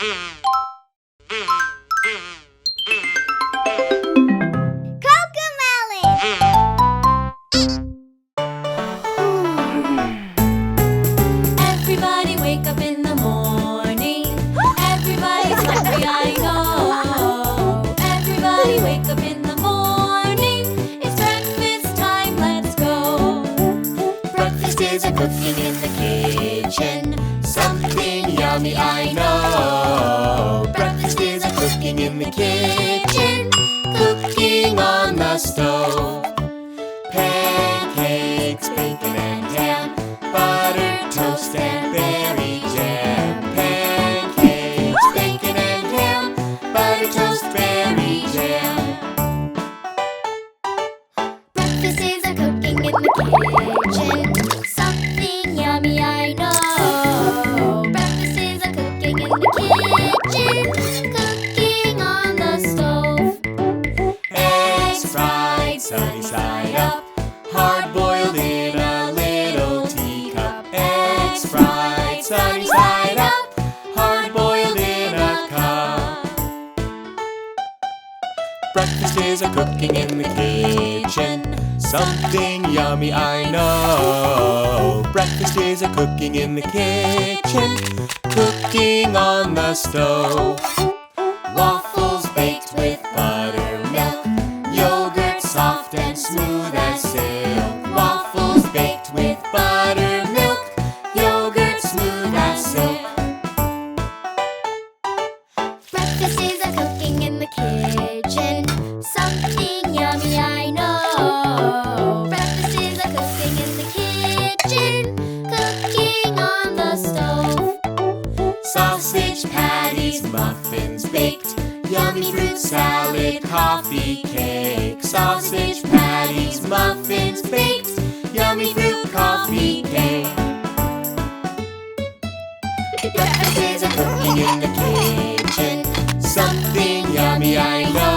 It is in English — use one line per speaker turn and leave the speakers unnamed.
Everybody wake up in the morning. Everybody's hungry, I know. Everybody wake up in the morning. It's breakfast time, let's go. Breakfast is a cooking in the kitchen. Something yummy, I know. Breakfast is a cooking in the kitchen. Cooking on the stove. Pancakes, bacon and ham, butter, toast and berry jam. Pancakes, bacon and ham, butter, toast, berry jam. Breakfast is a cooking in the kitchen. Something yummy, I know. Breakfast is a cooking in the kitchen. Cooking on the stove. Eggs fried sunny side up. Hard-boiled in a little teacup. Eggs fried sunny side up. Hard-boiled in a cup. Breakfast is a cooking in the kitchen. Something yummy, I know. Breakfast is a cooking in the kitchen. Cooking on the stove. Waffles baked with buttermilk. Yogurt soft and smooth as silk. Waffles baked with buttermilk. Yogurt smooth as silk. Breakfast is a cooking in the kitchen. Something yummy, I know. Breakfast is a cooking in the kitchen. Cooking on the stove. Sausage patties, muffins baked. Yummy fruit salad, coffee cake. Sausage patties, muffins baked. Yummy fruit coffee cake. Breakfast is a cooking in the kitchen. Something yummy, I know.